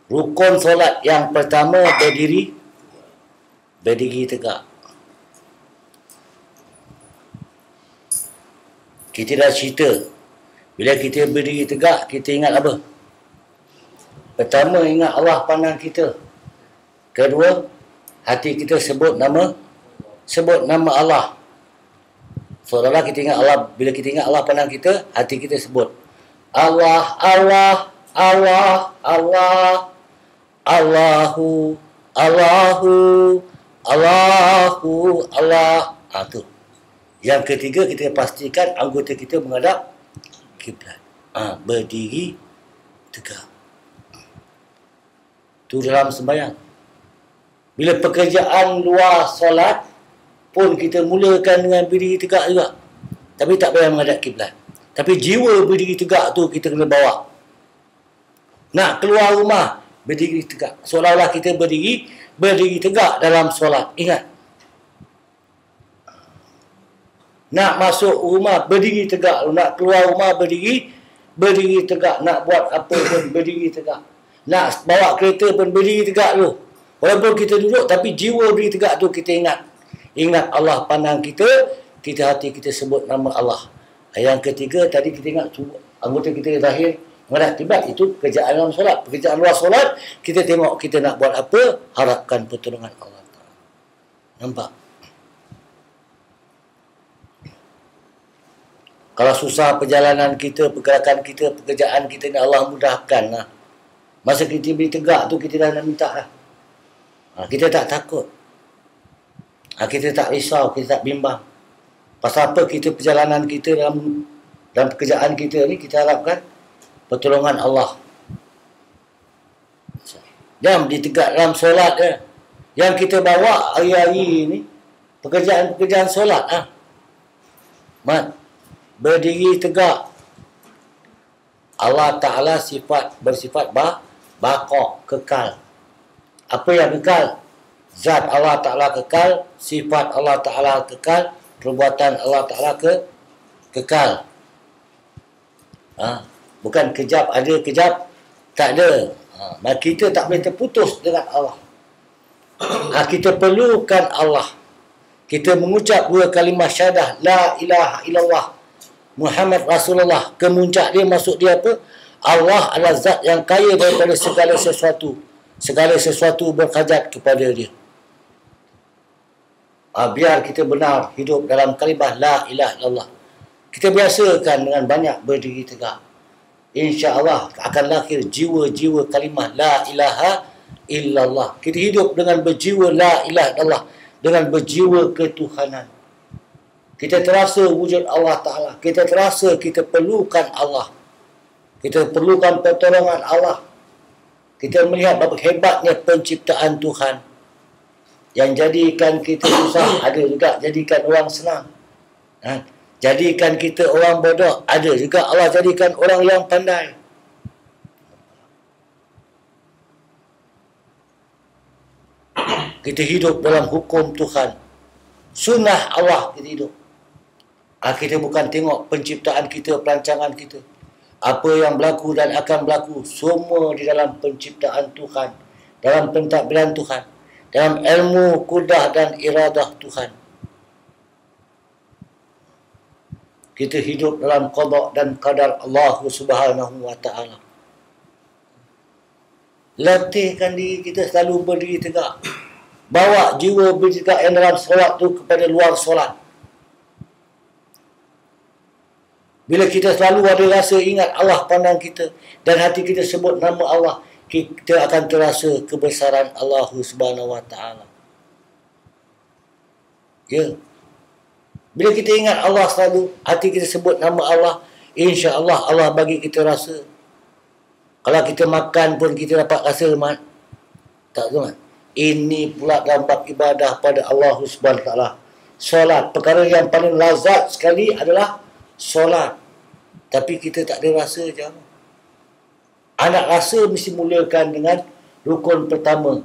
Rukun solat yang pertama berdiri tegak. Kita dah cerita, bila kita berdiri tegak, kita ingat apa? Pertama, ingat Allah pandang kita. Kedua, hati kita sebut nama Allah. Seolah-olah kita ingat Allah. Bila kita ingat Allah pandang kita, hati kita sebut Allah, Allah, Allah, Allah, Allahu, Allahu, Allahu, Allah. Tu. Yang ketiga, kita pastikan anggota kita menghadap kiblat. Berdiri tegak. Itu dalam sembahyang. Bila pekerjaan luar solat pun kita mulakan dengan berdiri tegak juga. Tapi tak payah menghadap kiblat. Tapi jiwa berdiri tegak tu kita kena bawa. Nak keluar rumah, berdiri tegak. Seolah-olah kita berdiri tegak dalam solat. Ingat. Nak masuk rumah, berdiri tegak. Nak keluar rumah, berdiri tegak. Nak buat apa pun, berdiri tegak. Nak bawa kereta pun, berdiri tegak tu. Walaupun kita duduk, tapi jiwa berdiri tegak tu kita ingat. Ingat Allah pandang kita, hati kita sebut nama Allah. Yang ketiga, tadi kita ingat anggota kita zahir menghadap kiblat. Itu pekerjaan dalam solat. Pekerjaan luar solat, kita tengok kita nak buat apa, harapkan pertolongan Allah. Nampak? Kalau susah perjalanan kita, pergerakan kita, pekerjaan kita, Allah mudahkan. Masa kita beri tegak tu, kita dah nak minta lah. Kita tak takut. Kita tak risau, kita tak bimbang. Pasal apa kita perjalanan kita dalam pekerjaan kita ni, kita harapkan pertolongan Allah. Jangan beri tegak dalam solat je. Yang kita bawa hari-hari ni, pekerjaan solat. Berdiri tegak. Allah Ta'ala bersifat baqa, kekal. Apa yang kekal? Zat Allah Ta'ala kekal, sifat Allah Ta'ala kekal, perbuatan Allah Ta'ala kekal. Bukan kejap ada, kejap tak ada. Kita tak boleh terputus dengan Allah. Kita perlukan Allah. Kita mengucap dua kalimah syahadah, la ilaha illallah Muhammad Rasulullah. Kemuncak dia, masuk dia apa? Allah adalah zat yang kaya daripada segala sesuatu. Segala sesuatu berhajat kepada dia. Biar kita benar hidup dalam kalimah la ilaha illallah. Kita biasakan dengan banyak berdiri tegak. InsyaAllah akan lahir jiwa-jiwa kalimah la ilaha illallah. Kita hidup dengan berjiwa la ilaha illallah, dengan berjiwa ketuhanan. Kita terasa wujud Allah Ta'ala. Kita terasa kita perlukan Allah. Kita perlukan pertolongan Allah. Kita melihat betapa hebatnya penciptaan Tuhan. Yang jadikan kita susah, ada juga jadikan orang senang. Jadikan kita orang bodoh, ada juga Allah jadikan orang yang pandai. Kita hidup dalam hukum Tuhan. Sunnah Allah kita hidup. Kita bukan tengok penciptaan kita, perancangan kita. Apa yang berlaku dan akan berlaku, semua di dalam penciptaan Tuhan. Dalam pentadbiran Tuhan. Dalam ilmu, kudrah dan iradah Tuhan. Kita hidup dalam qada dan qadar Allah Subhanahu wa ta'ala. Latihkan diri kita selalu berdiri tegak. Bawa jiwa berdiri tegak yang dalam solat tu kepada luar solat. Bila kita selalu ada rasa ingat Allah pandang kita dan hati kita sebut nama Allah, kita akan terasa kebesaran Allah Subhanahu wa ta'ala. Ya. Bila kita ingat Allah selalu, hati kita sebut nama Allah, insya-Allah Allah bagi kita rasa. Kalau kita makan pun kita dapat rasa mat. Tak tahu mat. Ini pula dalam bab ibadah pada Allah Subhanahu wa ta'ala. Solat, perkara yang paling lazat sekali adalah solat. Tapi kita tak ada rasa je. Anak rasa mesti mulakan dengan rukun pertama.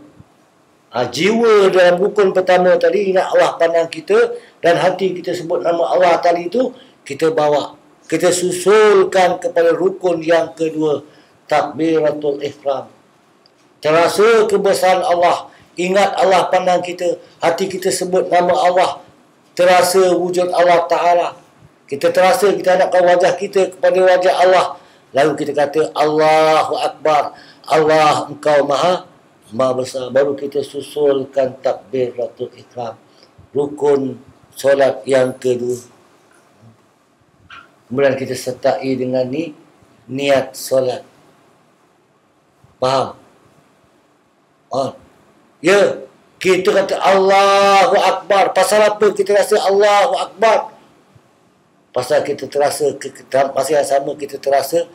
Jiwa dalam rukun pertama tadi, ingat Allah pandang kita dan hati kita sebut nama Allah tadi itu, kita bawa. Kita susulkan kepada rukun yang kedua. takbiratul ihram. Terasa kebesaran Allah. Ingat Allah pandang kita. Hati kita sebut nama Allah. Terasa wujud Allah Ta'ala. Kita terasa kita hadapkan wajah kita kepada wajah Allah. Lalu kita kata Allahu Akbar. Allah engkau maha besar. Baru kita susulkan takbiratul ihram. Rukun solat yang kedua. Kemudian kita sertai dengan niat solat. Faham? Ya, kita kata Allahu Akbar. Pasal apa kita rasa Allahu Akbar? Pasal kita terasa, masa yang sama kita terasa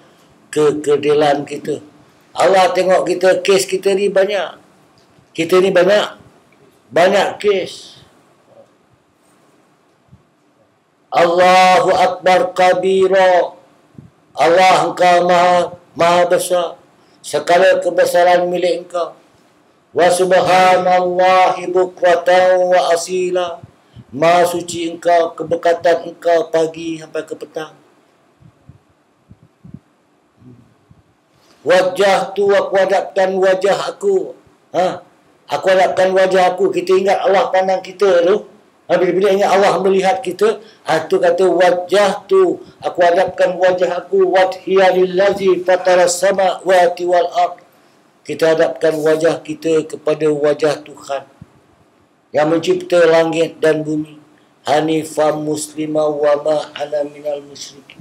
kekedelan kita. Allah tengok kita, kes kita ni banyak. Kita ni banyak kes. Allahu Akbar kabira. Allah engkau maha besar. Segala kebesaran milik engkau. Wa subhanallahi bukratan wa asila. Maha suci engkau, keberkatan engkau pagi sampai ke petang. Wajah tu aku hadapkan wajah aku. Aku hadapkan wajah aku. Kita ingat Allah pandang kita tu. Bila ingat Allah melihat kita, tu kata wajah tu aku hadapkan wajah aku. Wajhiya lillazi fatara sama wati wal ard. Kita hadapkan wajah kita kepada wajah Tuhan yang mencipta langit dan bumi. Hanifah muslimah wa ma ana minal musyrikin.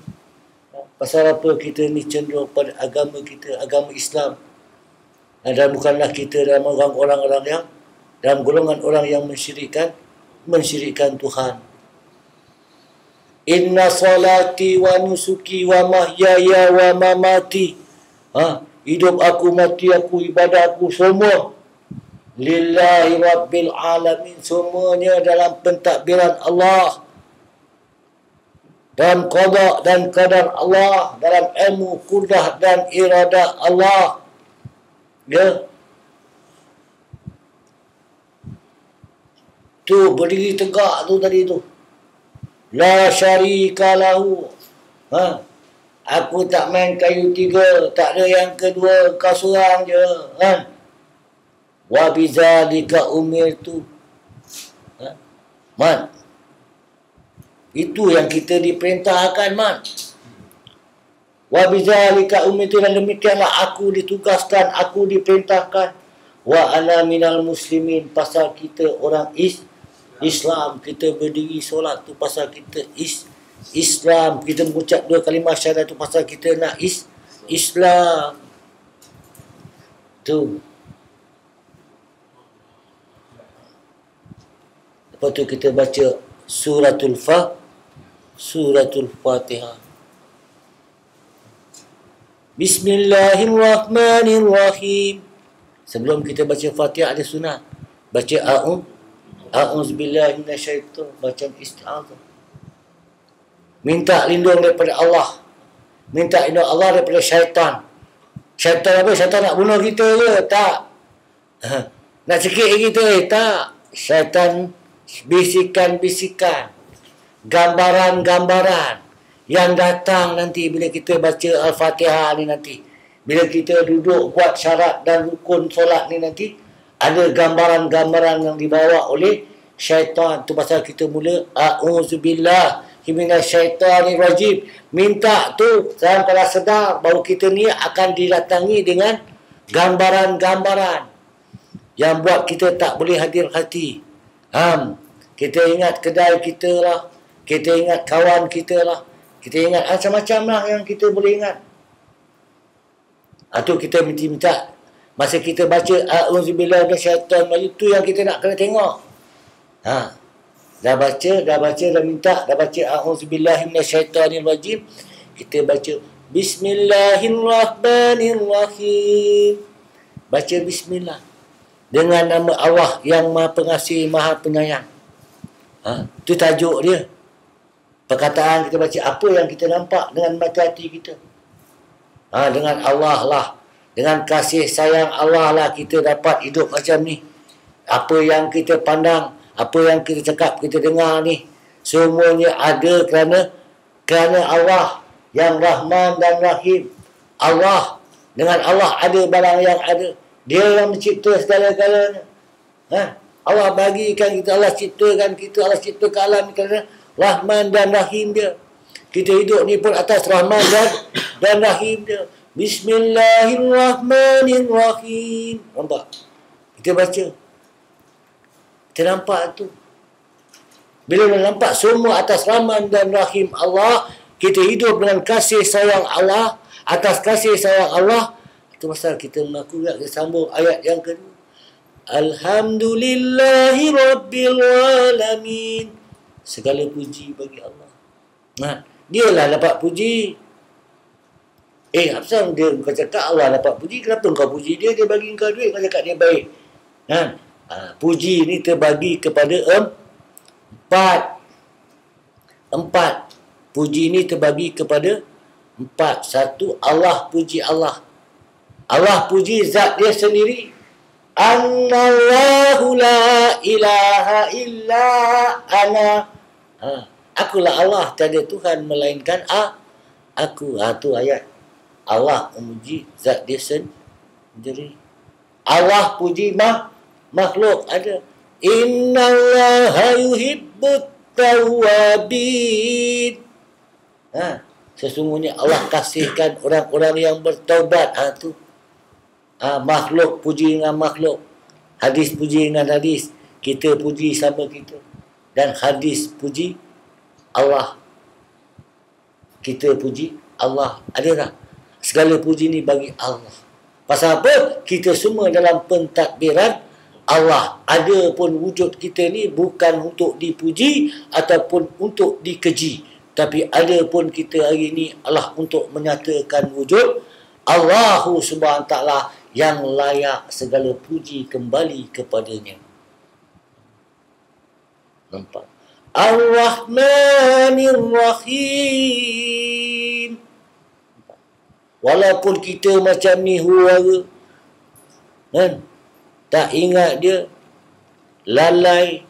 Pasal apa kita ni cenderung pada agama kita, agama Islam. Dan bukanlah kita dalam orang-orang yang dalam golongan orang yang mensyirikkan Tuhan. Inna salati wa nusuki wa mahyaya wa mamati. Hidup aku, mati aku, ibadah aku, semua lillahi rabbil alamin. Semuanya dalam pentadbiran Allah, dalam qada dan qadar Allah, dalam ilmu, kudrah dan iradah Allah. Ya. Tu berdiri tegak tu tadi tu. La syarika lahu. Aku tak main kayu tiga, tak ada yang kedua, kau seorang je. Wa bizalika umirtu. Man. Itu yang kita diperintahkan, man. Wa bizalika umirtu, dan demikianlah aku ditugaskan, aku diperintahkan. Wa ana minal muslimin, pasal kita orang Islam, kita berdiri solat tu pasal kita Islam, kita mengucap dua kalimah syahadat tu pasal kita nak Islam. Tu. Lepas tu kita baca suratul Fatihah. Bismillahirrahmanirrahim. Sebelum kita baca Fatihah ada sunat. Baca a'udzubillahi minasyaitan, baca isti'adzah. Minta lindung daripada Allah. Minta lindung Allah daripada syaitan. Syaitan apa? Syaitan nak bunuh kita ke? Tak. Nak cekik kita? Tak. Syaitan bisikan-bisikan, gambaran-gambaran yang datang nanti bila kita baca Al-Fatihah ni nanti. Bila kita duduk buat syarat dan rukun solat ni nanti, ada gambaran-gambaran yang dibawa oleh syaitan. Tu pasal kita mula a'udzubillah minasyaitanirrajim. Minta tu dalam keadaan sedar bahawa kita ni akan didatangi dengan gambaran-gambaran yang buat kita tak boleh hadir hati. Kita ingat kedai kita lah, kita ingat kawan kita lah, kita ingat macam-macam lah yang kita boleh ingat. Tu kita minta masa kita baca a'udzubillahi minasyaitanirrajim, itu yang kita nak kena tengok. Dah baca, dah minta, dah baca a'udzubillahi minasyaitanirrajim, kita baca bismillahirrahmanirrahim. Baca bismillah dengan nama Allah yang Maha Pengasih, Maha Penyayang. Itu tajuk dia. Perkataan kita baca apa yang kita nampak dengan mata hati kita. Dengan Allah lah, dengan kasih sayang Allah lah kita dapat hidup macam ni. Apa yang kita pandang, apa yang kita cakap, kita dengar ni, semuanya ada kerana Allah yang Rahman dan Rahim. Allah Dengan Allah ada barang yang ada. Dia yang mencipta segala-galanya. Allah bagikan kita, Allah ciptakan kita, Allah ciptakan alam kita. Rahman dan Rahim dia. Kita hidup ni pun atas Rahman dan Rahim dia. Bismillahirrahmanirrahim. Nampak? Kita baca. Kita nampak tu. Bila nampak semua atas Rahman dan Rahim Allah, kita hidup dengan kasih sayang Allah, atas kasih sayang Allah. Itu pasal kita mengaku, kita sambung ayat yang kedua. Alhamdulillahi Rabbil Alamin. Segala puji bagi Allah. Dialah dapat puji. Apasal kau cakap Allah dapat puji? Kenapa kau puji dia? Dia bagi kau duit, kau cakap dia baik. Puji ni terbagi kepada empat. Puji ni terbagi kepada empat. Satu, Allah puji Allah. Allah puji zat dia sendiri. Annallahu la ilaha illa ana. Akulah Allah, tiada Tuhan melainkan aku. Tu ayat. Allah memuji zat dia sendiri. Allah puji makhluk ada. Innallaha yuhibbut tawwabin. Sesungguhnya Allah kasihkan orang-orang yang bertaubat. Tu. Makhluk puji dengan makhluk. Hadis puji dengan hadis. Kita puji sama kita. Dan hadis puji Allah. Kita puji Allah. Ada tak? Segala puji ni bagi Allah. Pasal apa? Kita semua dalam pentadbiran Allah. Ada pun wujud kita ni bukan untuk dipuji ataupun untuk dikeji. Tapi ada pun kita hari ni Allah untuk menyatakan wujud Allahu Subhanahu Ta'ala yang layak segala puji kembali kepadanya. Nampak? Ar-Rahmanir Rahim. Walaupun kita macam ni huara, tak ingat dia, lalai,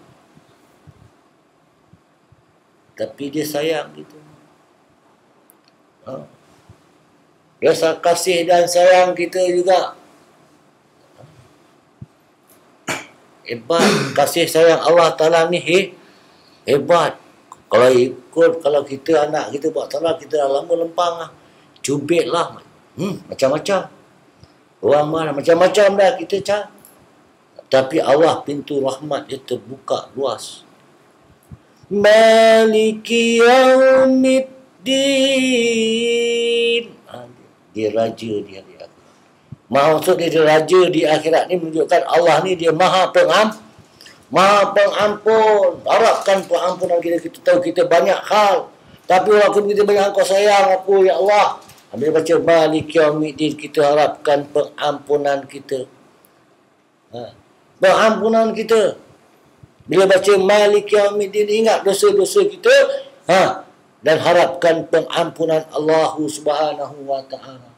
tapi dia sayang kita. Rasa kasih dan sayang kita juga. Hebat. Kasih sayang Allah Ta'ala ni hebat. Kalau kita anak kita buat salah, kita dah lama lempang lah. Cubit lah. Macam-macam. Orang marah. Macam-macam dah kita Tapi Allah pintu rahmat dia terbuka luas. Maliki yaumiddin. Dia raja dia. Maksud dia raja di akhirat ni menunjukkan Allah ni dia maha pengampun. Harapkan pengampunan kita. Kita tahu kita banyak hal. Tapi walaupun kita banyak, kau sayang aku ya Allah. Bila baca Maliki yaumiddin, kita harapkan pengampunan kita. Pengampunan kita. Bila baca Maliki yaumiddin, ingat dosa-dosa kita. Dan harapkan pengampunan Allah Subhanahu wa Ta'ala.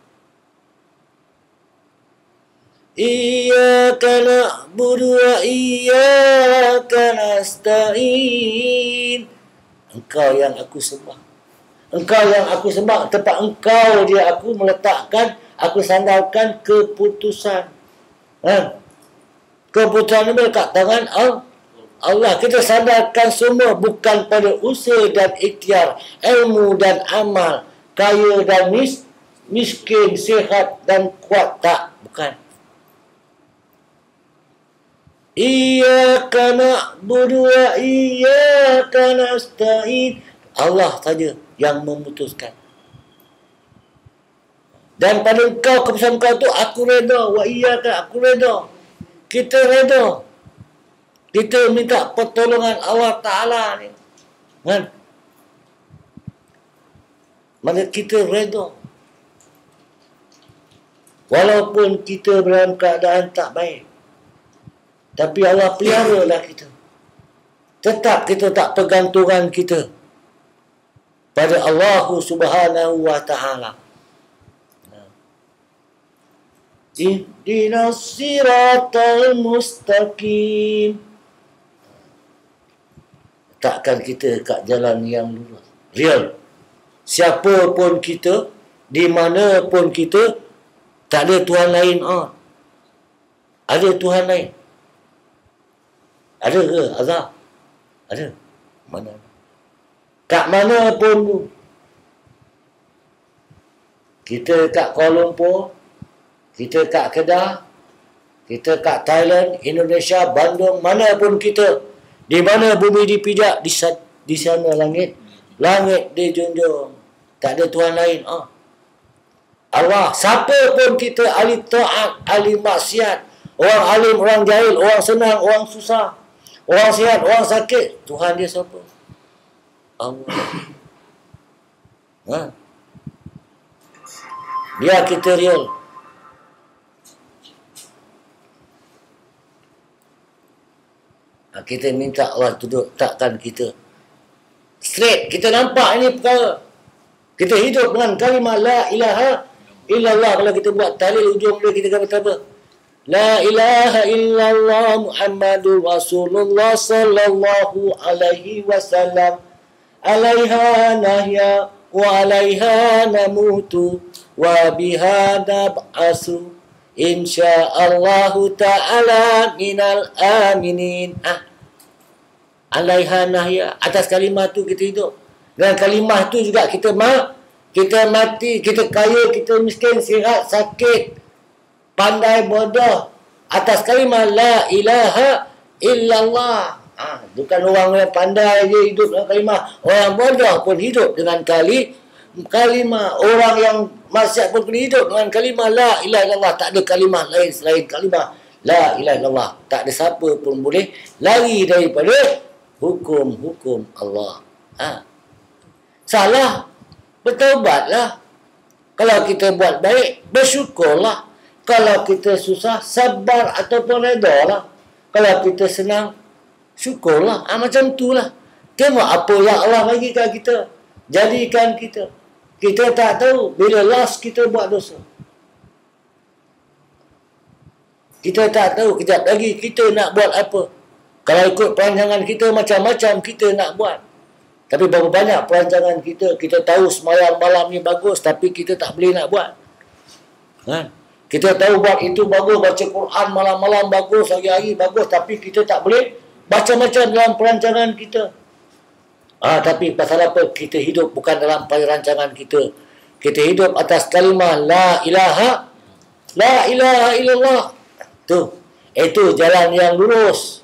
Iyyaka na'budu wa iyyaka nasta'in. Engkau yang aku sembah. Engkau yang aku sembah. Tempat engkau dia aku meletakkan, aku sandarkan keputusan. Keputusan ini dekat tangan Allah. Kita sandarkan semua bukan pada usaha dan ikhtiar, ilmu dan amal, kaya dan miskin, sihat dan kuat. Tak, bukan. Iyyaka na'budu wa iyyaka nasta'in. Allah saja yang memutuskan. Dan pada engkau, keputusan engkau tu aku reda. Wa iyyaka, aku reda. Kita reda. Kita minta pertolongan Allah Ta'ala ni. Maka kita reda. Walaupun kita dalam keadaan tak baik. Tapi Allah peliharalah kita. Tetap kita tak pergantungan kita pada Allah Subhanahu wa Ta'ala. Ihdinas siratal mustaqim. Takkan kita kat jalan yang lurus. Real. Siapa pun kita, di mana pun kita, Tak ada Tuhan lain. Ada Tuhan lain. Ada ke Azhar? Ada. Mana? Kat mana pun. Kita kat Kuala Lumpur, kita kat Kedah, kita kat Thailand, Indonesia, Bandung, mana pun kita. Di mana bumi dipijak, di sana langit. Langit dijunjung. Tak ada Tuhan lain. Allah. Siapa pun kita, ahli ta'at, ahli maksiat, orang alim, orang jahil, orang senang, orang susah, orang sihat, orang sakit, Tuhan dia siapa? Allah. Biar kita real. Kita minta Allah duduk takkan kita straight. Kita nampak ini perkara. Kita hidup dengan kalimah la ilaha illallah. Kalau kita buat tahlil ujung dia, kita kata apa? La ilaha illallah Muhammadur Rasulullah sallallahu alaihi wasallam. Alaiha nahya wa alaiha namutu wa biha nab'asu insyaallahu ta'ala minal aminin. Alaiha nahya, atas kalimah tu kita hidup. Dengan kalimah tu juga kita mati, kita kaya, kita miskin, sihat, sakit, pandai, bodoh. Atas kalimah la ilaha illallah. Bukan orang yang pandai je hidup dengan kalimah. Orang bodoh pun hidup dengan kalimah. Orang yang maksiat pun kena hidup dengan kalimah la ilaha illallah. Tak ada kalimah lain selain kalimah la ilaha illallah. Tak ada siapa pun boleh lari daripada hukum-hukum Allah. Salah, bertaubatlah. Kalau kita buat baik, bersyukurlah. Kalau kita susah, sabar ataupun redalah. Kalau kita senang, syukurlah. Macam itulah. Tengok apa yang Allah bagi kat kita. Jadikan kita. Kita tak tahu bila last kita buat dosa. Kita tak tahu kejap lagi kita nak buat apa. Kalau ikut perancangan kita, macam-macam kita nak buat. Tapi berapa banyak perancangan kita. Kita tahu sembahyang malam ni bagus, tapi kita tak boleh nak buat. Kita tahu buat itu bagus, baca Quran malam-malam bagus, hari-hari bagus, tapi kita tak boleh macam-macam dalam perancangan kita. Tapi pasal apa? Kita hidup bukan dalam perancangan kita. Kita hidup atas kalimah la ilaha illallah. Itu jalan yang lurus.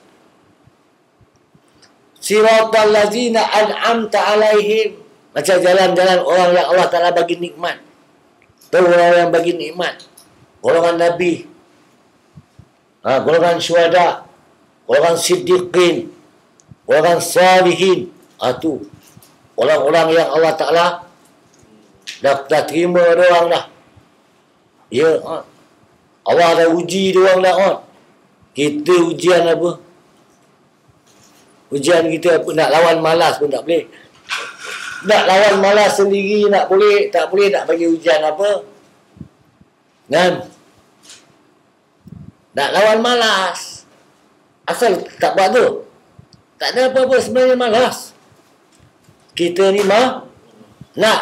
Siratal ladzina an'amta alaihim. Macam jalan-jalan orang yang Allah Ta'ala bagi nikmat. Tahu orang yang bagi nikmat. Golongan Nabi. Golongan syuhada. Golongan siddiqin. Golongan salihin. Itu. Orang-orang yang Allah Ta'ala dah terima diorang dah. Ya. Allah dah uji diorang dah. Kita ujian apa? Ujian kita apa? Nak lawan malas pun tak boleh. Nak lawan malas sendiri nak boleh, tak boleh nak bagi ujian apa? Kan? Nak lawan malas. Asal tak buat tu. Tak ada apa-apa sebenarnya malas. Kita ni nak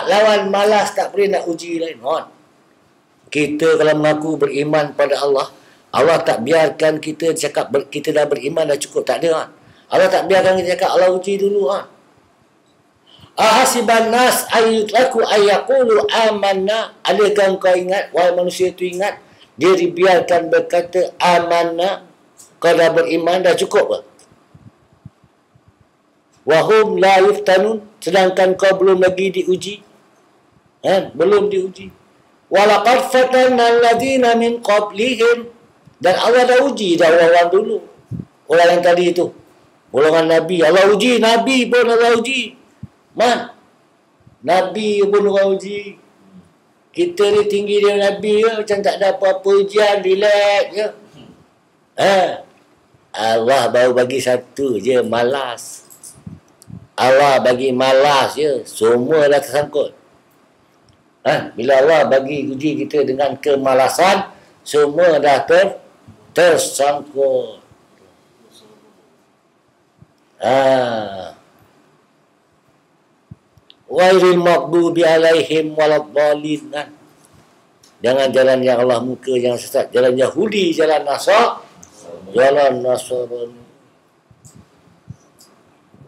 lawan malas tak boleh nak uji lain. Kita kalau mengaku beriman pada Allah, Allah tak biarkan kita cakap kita dah beriman dah cukup. Tak ada. Allah tak biarkan kita cakap Allah uji dulu. Ahasiban nas ayyutlaku ayyaqulu amanna. Adakah kau ingat, wahai manusia itu ingat, dia dibiarkan berkata amanna. Kau dah beriman dah cukup ke? Wahum la yuftanun. Sedangkan kau belum lagi diuji. Belum diuji. Walaqad fatanna alladhina min qablihim. Dan Allah dah uji dah orang dulu. Orang yang tadi itu. Golongan Nabi. Allah uji. Nabi pun Allah uji. Nabi pun Allah uji. Kita ni tinggi dia Nabi ya. Macam tak ada apa-apa ujian. Relax je. Allah baru bagi satu je. Malas. Allah bagi malas je. Semua dah tersangkut. Bila Allah bagi uji kita dengan kemalasan, semua dah tersangkut. Wairil maghdubi alaihim waladhdallin. Jangan jalan yang Allah muka, jangan sesat. Jalan Yahudi, jalan jalan Nasrani.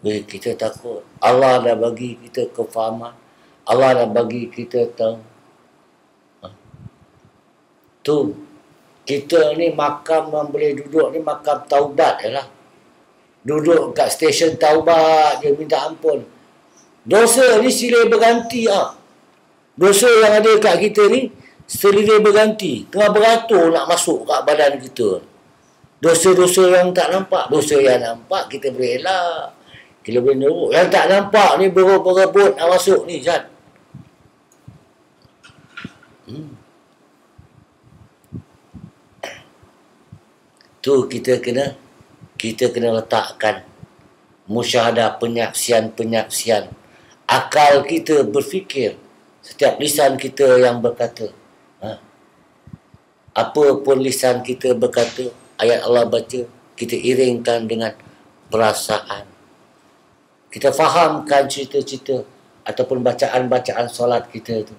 Kita takut. Allah dah bagi kita kefahaman. Allah dah bagi kita tahu. Tu. Kita ni makam yang boleh duduk ni makam taubat je lah. Duduk kat stesen taubat, dia minta ampun. Dosa ni silih berganti. Dosa yang ada kat kita ni silih berganti. Tengah beratur nak masuk kat badan kita. Dosa-dosa yang tak nampak. Dosa yang nampak kita boleh elak. Kita boleh neruk. Yang tak nampak ni berebut nak masuk ni, Zat. Tu kita kena letakkan musyahadah, penyaksian. Akal kita berfikir. Setiap lisan kita yang berkata. Apa pun lisan kita berkata, ayat Allah baca, kita iringkan dengan perasaan. Kita fahamkan cerita-cerita ataupun bacaan-bacaan solat kita itu.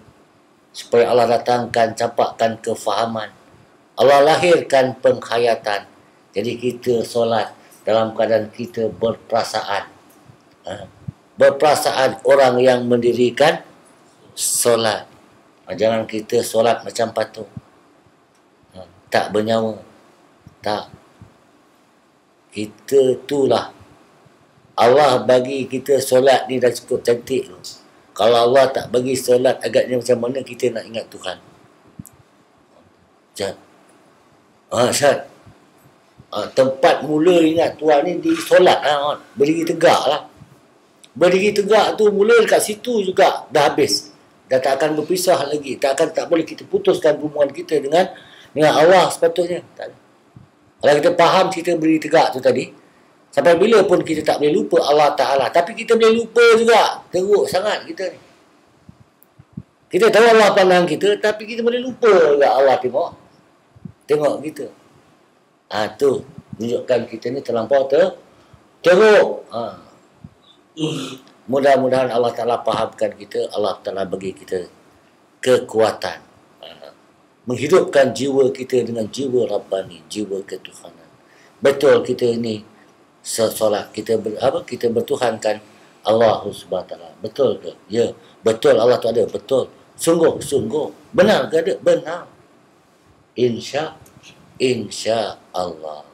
Supaya Allah datangkan, campakkan kefahaman. Allah lahirkan penghayatan. Jadi kita solat dalam keadaan kita berperasaan. Berperasaan orang yang mendirikan solat. Jangan kita solat macam patung. Tak bernyawa. Tak. Kita itulah. Allah bagi kita solat ni dah cukup cantik tu. Kalau Allah tak bagi solat agaknya macam mana kita nak ingat Tuhan? Syed. Syed. Tempat mula ingat Tuhan ni di solat lah. Berdiri tegak lah. Berdiri tegak tu mula dekat situ juga dah habis. Dah tak akan berpisah lagi. Tak boleh kita putuskan hubungan kita dengan Allah sepatutnya. Tak. Kalau kita faham kita berdiri tegak tu tadi, sampai bila pun kita tak boleh lupa Allah Ta'ala. Tapi kita boleh lupa juga. Teruk sangat kita ni. Kita tahu Allah pandang kita, tapi kita boleh lupa juga Allah tengok kita. Tu menunjukkan kita ni terlampau teruk. Mudah-mudahan Allah Ta'ala fahamkan kita. Allah Ta'ala bagi kita kekuatan. Menghidupkan jiwa kita dengan jiwa Rabbani, jiwa ketuhanan. Betul kita ini solat, kita bertuhankan Allah Subhanahu Taala. Betul ke? Ya, betul Allah tu ada, betul. Sungguh. Benar ke ada? Benar. Insya Allah.